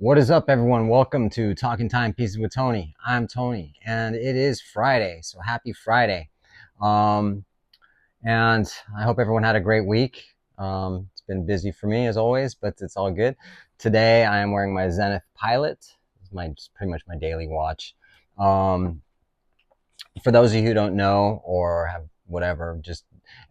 What is up, everyone? Welcome to Talking Timepieces with Tony. I'm Tony, and it is Friday, so happy Friday. Um, and I hope everyone had a great week. It's been busy for me as always, but it's all good. Today, I am wearing my Zenith Pilot. It's pretty much my daily watch. Um, for those of you who don't know or have whatever, just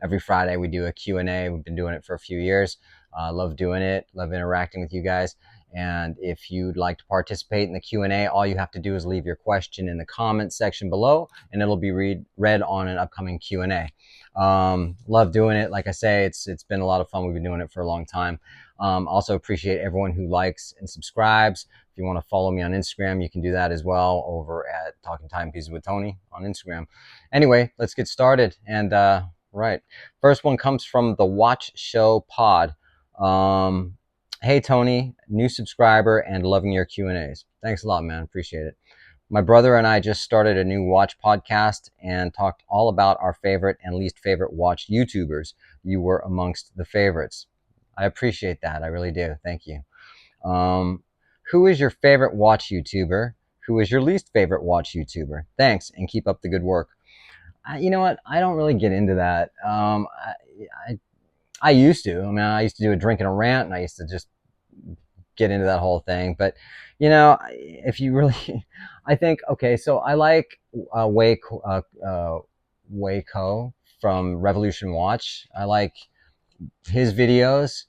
every Friday we do a Q&A. We've been doing it for a few years. Love doing it. Love interacting with you guys. And if you'd like to participate in the Q&A, all you have to do is leave your question in the comments section below, and it'll be read on an upcoming Q&A. Love doing it. Like I say, it's been a lot of fun. We've been doing it for a long time. Also appreciate everyone who likes and subscribes. If you want to follow me on Instagram, you can do that as well over at Talking Timepieces with Tony on Instagram. Anyway, let's get started. And right, first one comes from the Watch Show Pod. Hey Tony, new subscriber and loving your Q&As. Thanks a lot, man. Appreciate it. My brother and I just started a new watch podcast and talked all about our favorite and least favorite watch YouTubers. You were amongst the favorites. I appreciate that. I really do. Thank you. Who is your favorite watch YouTuber? Who is your least favorite watch YouTuber? Thanks, and keep up the good work. You know what? I don't really get into that. I used to. I mean, I used to do a drink and a rant, and I used to just get into that whole thing. But, you know, if you really, I think, okay, so I like Waco from Revolution Watch. I like his videos.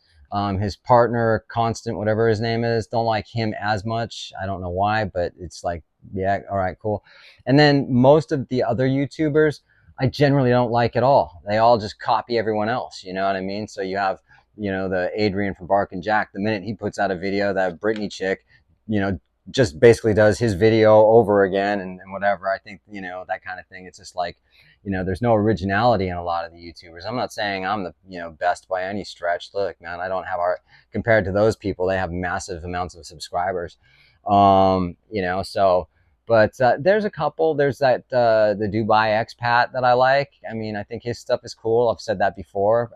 His partner, Constant, whatever his name is, don't like him as much. I don't know why, but it's like, yeah, all right, cool. And then most of the other YouTubers, I generally don't like at all. They all just copy everyone else. You know what I mean? So you have, the Adrian from Bark and Jack. The minute he puts out a video, that Britney chick, just basically does his video over again and whatever. I think, that kind of thing. It's just like, there's no originality in a lot of the YouTubers. I'm not saying I'm the, best by any stretch. Look, man, I don't have compared to those people, they have massive amounts of subscribers. But there's a couple. There's the Dubai expat that I like. I mean, I think his stuff is cool. I've said that before.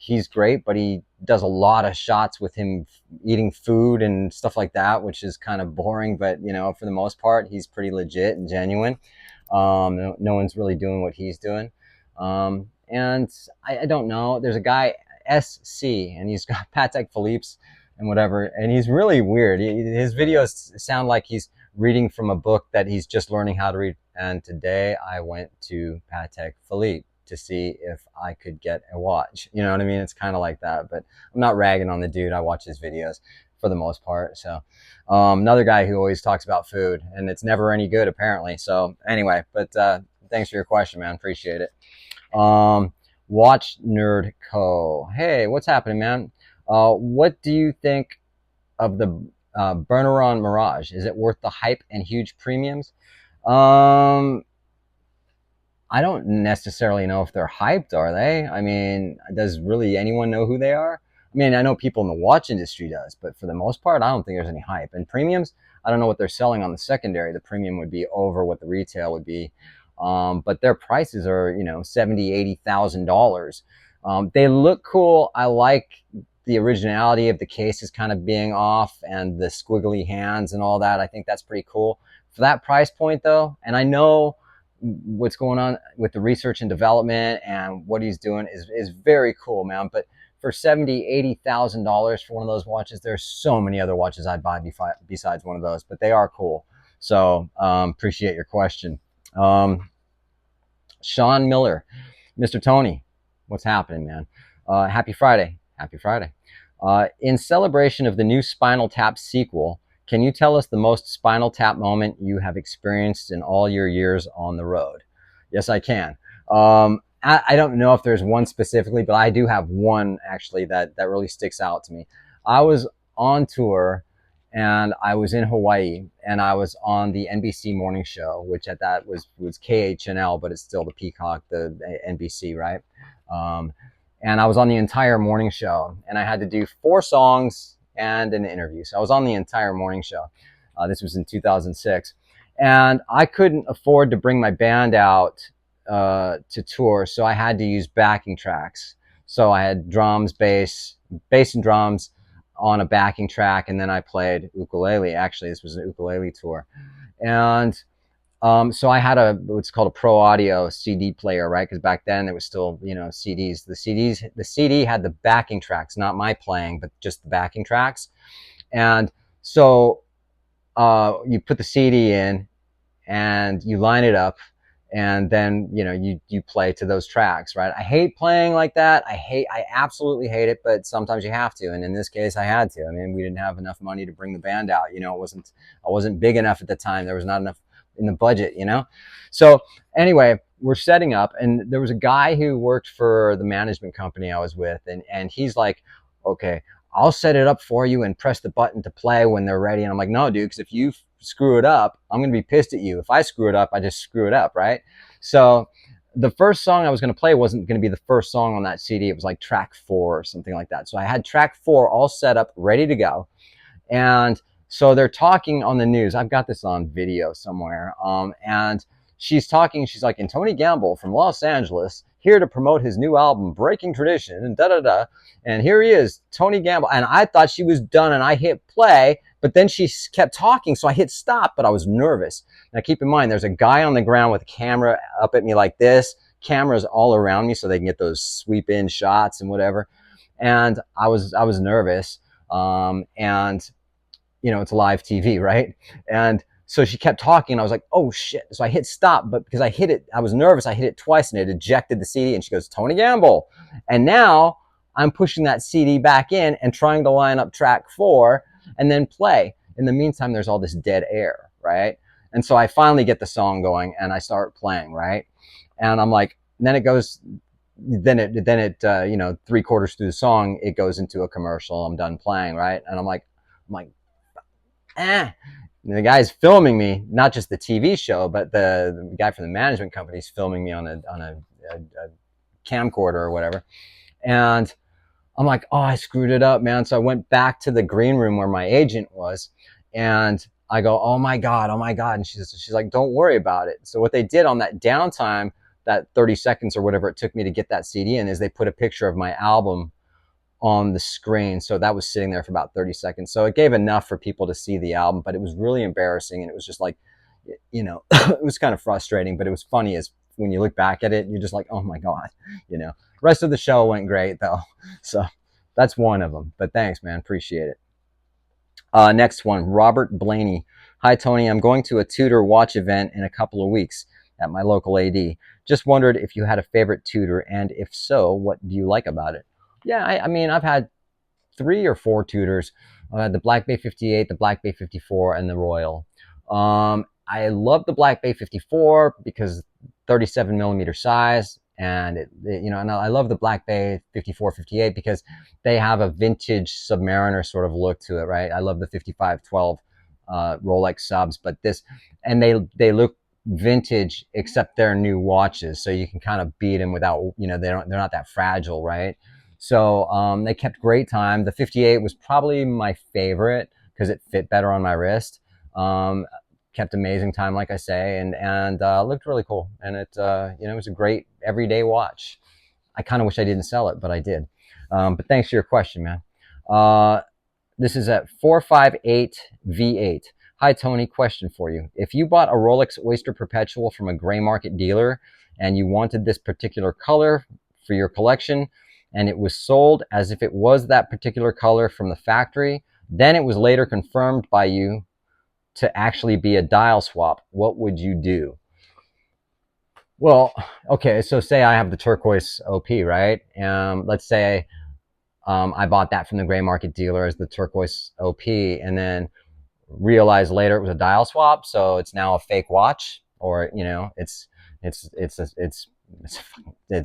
He's great, but he does a lot of shots with him eating food and stuff like that, which is kind of boring. But, for the most part, he's pretty legit and genuine. No one's really doing what he's doing. And I don't know. There's a guy, SC, and he's got Patek Philippe's and whatever. And he's really weird. His videos sound like he's reading from a book that he's just learning how to read. And today I went to Patek Philippe to see if I could get a watch. You know what I mean? It's kind of like that, but I'm not ragging on the dude. I watch his videos for the most part. So another guy who always talks about food, and it's never any good apparently. So anyway, but thanks for your question, man. Appreciate it. Watch Nerd Co. Hey, what's happening, man? What do you think of the Burneron Mirage? Is it worth the hype and huge premiums? I don't necessarily know if they're hyped, are they? I mean, does really anyone know who they are? I mean, I know people in the watch industry does, but for the most part, I don't think there's any hype. And premiums, I don't know what they're selling on the secondary. The premium would be over what the retail would be. But their prices are, $70,000, $80,000. They look cool. I like the originality of the cases kind of being off and the squiggly hands and all that. I think that's pretty cool. For that price point, though, and I know what's going on with the research and development and what he's doing is very cool, man. But for $70,000-$80,000 for one of those watches, there's so many other watches I'd buy besides one of those, but they are cool. So appreciate your question. Sean Miller, Mr. Tony, what's happening, man? Happy Friday. Happy Friday. In celebration of the new Spinal Tap sequel, can you tell us the most Spinal Tap moment you have experienced in all your years on the road? Yes, I can. I don't know if there's one specifically, but I do have one actually that really sticks out to me. I was on tour and I was in Hawaii and I was on the NBC morning show, which at that was KHNL, but it's still the Peacock, the NBC, right? And I was on the entire morning show and I had to do 4 songs and an interview. So I was on the entire morning show. This was in 2006. And I couldn't afford to bring my band out to tour, so I had to use backing tracks. So I had drums, bass and drums, on a backing track, and then I played ukulele. Actually, this was an ukulele tour. And so I had what's called a Pro Audio CD player, right? Because back then there was still, CDs. The CD had the backing tracks, not my playing, but just the backing tracks. And so you put the CD in and you line it up, and then you play to those tracks, right? I hate playing like that. I absolutely hate it, but sometimes you have to, and in this case I had to. I mean, we didn't have enough money to bring the band out. I wasn't big enough at the time. There was not enough in the budget, so anyway, we're setting up, and there was a guy who worked for the management company I was with, and he's like, okay, I'll set it up for you and press the button to play when they're ready. And I'm like, no, dude, because if you screw it up, I'm going to be pissed at you. If I screw it up, I just screw it up, right? So the first song I was going to play wasn't going to be the first song on that CD. It was like track 4 or something like that. So I had track 4 all set up, ready to go. And so they're talking on the news. I've got this on video somewhere. And she's talking. She's like, and Tony Gamble from Los Angeles, here to promote his new album, Breaking Tradition, and da-da-da. And here he is, Tony Gamble. And I thought she was done, and I hit play, but then she kept talking, so I hit stop, but I was nervous. Now, keep in mind, there's a guy on the ground with a camera up at me like this, cameras all around me so they can get those sweep-in shots and whatever. And I was nervous. And it's live TV, right? And so she kept talking, and I was like, oh shit. So I hit stop, but because I hit it, I was nervous. I hit it twice, and it ejected the CD, and she goes, Tony Gamble. And now I'm pushing that CD back in and trying to line up track 4 and then play. In the meantime, there's all this dead air, right? And so I finally get the song going, and I start playing, right? And I'm like, then it goes, then it 3/4 through the song, it goes into a commercial. I'm done playing, right? And I'm like, And the guy's filming me, not just the TV show, but the guy from the management company is filming me on a camcorder or whatever. And I'm like, oh, I screwed it up, man. So I went back to the green room where my agent was, and I go, oh my God. And she's like, don't worry about it. So what they did on that downtime, that 30 seconds or whatever it took me to get that CD in, is they put a picture of my album on the screen. So that was sitting there for about 30 seconds. So it gave enough for people to see the album, but it was really embarrassing. And it was just like, it was kind of frustrating, but it was funny as when you look back at it, you're just like, oh my God, Rest of the show went great though. So that's one of them, but thanks, man. Appreciate it. Next one, Robert Blaney. Hi, Tony. I'm going to a Tudor watch event in a couple of weeks at my local AD. Just wondered if you had a favorite Tudor, and if so, what do you like about it? Yeah, I mean, I've had 3 or 4 Tudors. The Black Bay 58, the Black Bay 54, and the Royal. I love the Black Bay 54 because 37 millimeter size, and and I love the Black Bay 54, 58 because they have a vintage Submariner sort of look to it, right? I love the 5512 Rolex subs, but they look vintage, except they're new watches, so you can kind of beat them without, they're not that fragile, right? So they kept great time. The 58 was probably my favorite because it fit better on my wrist. Kept amazing time, like I say, and looked really cool. And it was a great everyday watch. I kind of wish I didn't sell it, but I did. But thanks for your question, man. This is at 458V8. Hi, Tony. Question for you. If you bought a Rolex Oyster Perpetual from a gray market dealer and you wanted this particular color for your collection, and it was sold as if it was that particular color from the factory, then it was later confirmed by you to actually be a dial swap, what would you do? Well, okay, so say I have the turquoise OP, right? Let's say I bought that from the gray market dealer as the turquoise OP, and then realized later it was a dial swap, so it's now a fake watch, or it's at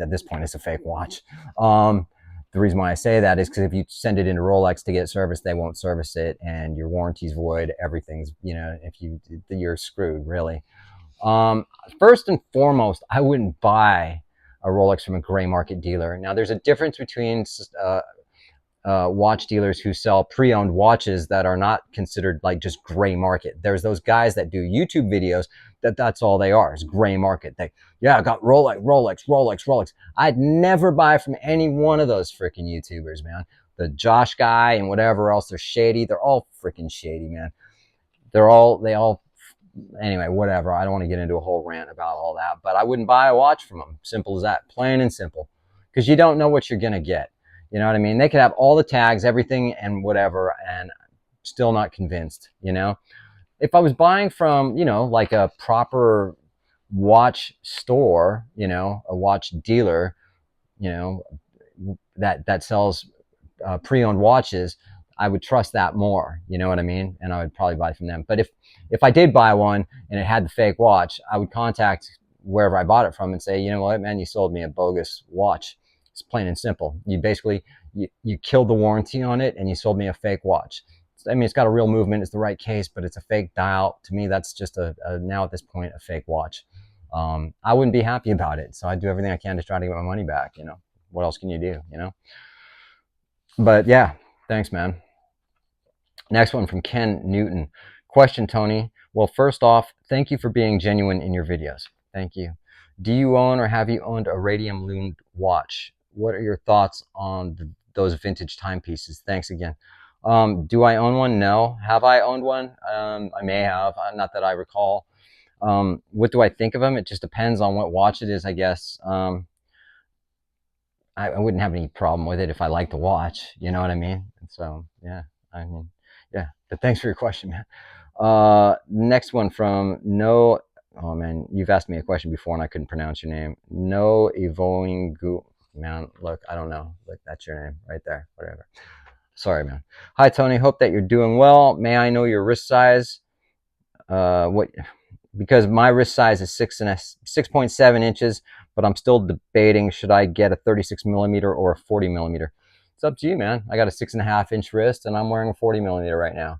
this point it's a fake watch. The reason why I say that is because if you send it into Rolex to get serviced, they won't service it, and your warranty's void. Everything's, you're screwed, really. First and foremost, I wouldn't buy a Rolex from a gray market dealer. Now, there's a difference between watch dealers who sell pre-owned watches that are not considered like just gray market. There's those guys that do YouTube videos that's all they are, is gray market. I got Rolex. I'd never buy from any one of those freaking YouTubers, man. the Josh guy and whatever else. They're shady. They're all freaking shady, man. They all, anyway, whatever. I don't want to get into a whole rant about all that, but I wouldn't buy a watch from them. Simple as that, plain and simple, because you don't know what you're going to get. You know what I mean? They could have all the tags, everything and whatever, and still not convinced, you know? If I was buying from, you know, like a proper watch store, you know, a watch dealer, you know, that sells pre-owned watches, I would trust that more. You know what I mean? And I would probably buy from them. But if I did buy one and it had the fake watch, I would contact wherever I bought it from and say, you know what, man, you sold me a bogus watch. It's plain and simple. You basically you killed the warranty on it and you sold me a fake watch. I mean, it's got a real movement. It's the right case, but it's a fake dial. To me, that's just a now at this point a fake watch. I wouldn't be happy about it. So I do everything I can to try to get my money back. You know, what else can you do? You know. But yeah, thanks, man. Next one from Ken Newton. Question, Tony. Well, first off, thank you for being genuine in your videos. Thank you. Do you own or have you owned a Radium loomed watch? What are your thoughts on those vintage timepieces? Thanks again. Do I own one? No. Have I owned one? I may have, not that I recall. What do I think of them? It just depends on what watch it is, I guess. I wouldn't have any problem with it if I like to watch, you know what I mean? And so, yeah, I mean, yeah, but thanks for your question, man. Next one from No, oh man, you've asked me a question before and I couldn't pronounce your name. No Evoingu, man, look, I don't know, look, that's your name right there, whatever. Sorry, man. Hi, Tony, hope that you're doing well. May I know your wrist size? What? Because my wrist size is 6.7 inches, but I'm still debating, should I get a 36 millimeter or a 40 millimeter? It's up to you, man. I got a 6.5 inch wrist and I'm wearing a 40 millimeter right now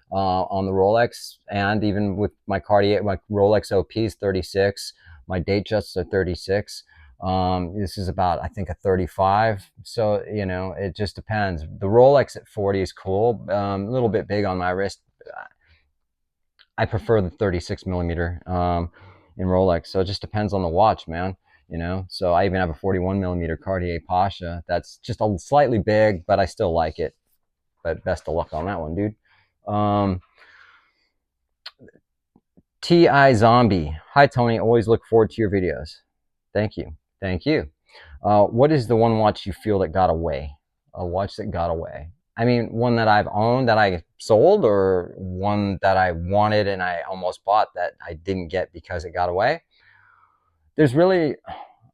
on the Rolex, and even with my Cartier, my Rolex OPs 36, my Datejusts are 36. This is about, I think, a 35. So, you know, it just depends. The Rolex at 40 is cool. A little bit big on my wrist. I prefer the 36 millimeter in Rolex. So it just depends on the watch, man. You know, so I even have a 41 millimeter Cartier Pasha. That's just a slightly big, but I still like it. But best of luck on that one, dude. T.I. Zombie. Hi, Tony. Always look forward to your videos. Thank you. Thank you. What is the one watch you feel that got away? A watch that got away. I mean, one that I've owned that I sold, or one that I wanted and I almost bought that I didn't get because it got away? There's really,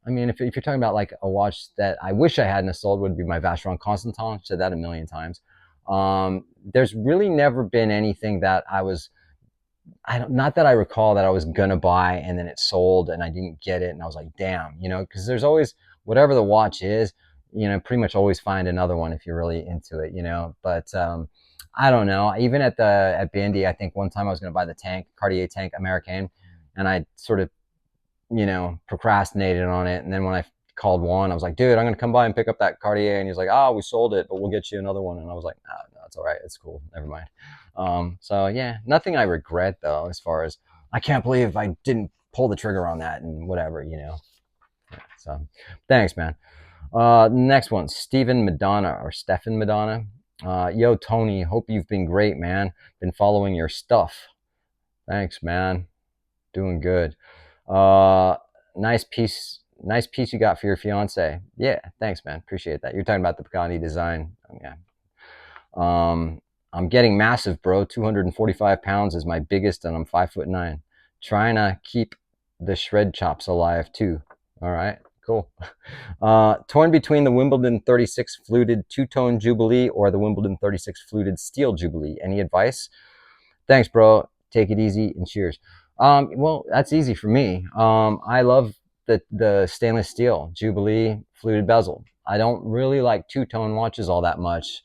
I mean, if you're talking about like a watch that I wish I hadn't sold, would be my Vacheron Constantin. I've said that a million times. There's really never been anything that not that I recall that I was gonna buy and then it sold and I didn't get it and I was like, damn, you know, because there's always, whatever the watch is, you know, pretty much always find another one if you're really into it, you know. But I don't know. Even at Bindi, I think one time I was gonna buy the tank, Cartier tank Americain, and I sort of, you know, procrastinated on it. And then when I called Juan, I was like, dude, I'm gonna come by and pick up that Cartier, and he's like, oh, we sold it, but we'll get you another one. And I was like, no, it's all right, it's cool, never mind. So yeah, nothing I regret though, as far as I can't believe I didn't pull the trigger on that and whatever, you know. Yeah, so thanks, man. Next one, Stephen Madonna or Stefan Madonna. Yo, Tony, hope you've been great, man. Been following your stuff. Thanks, man. Doing good. Nice piece you got for your fiance. Yeah, thanks, man. Appreciate that. You're talking about the Pagani design. Yeah. I'm getting massive, bro. 245 pounds is my biggest, and I'm 5'9". Trying to keep the shred chops alive too. All right, cool. Torn between the Wimbledon 36 fluted two-tone Jubilee or the Wimbledon 36 fluted steel Jubilee. Any advice? Thanks, bro. Take it easy and cheers. Well, that's easy for me. I love the stainless steel Jubilee fluted bezel. I don't really like two-tone watches all that much.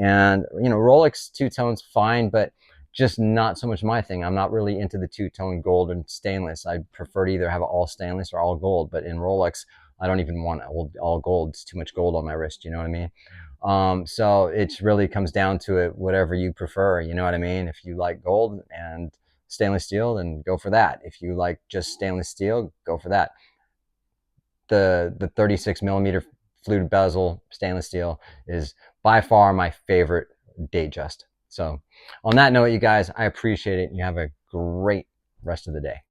And, you know, Rolex two-tone's fine, but just not so much my thing. I'm not really into the two-tone gold and stainless. I prefer to either have all stainless or all gold. But in Rolex, I don't even want all gold. It's too much gold on my wrist. You know what I mean? So it really comes down to it, whatever you prefer. You know what I mean? If you like gold and stainless steel, then go for that. If you like just stainless steel, go for that. The 36 millimeter fluted bezel, stainless steel is by far my favorite Datejust. So on that note, you guys, I appreciate it. You have a great rest of the day.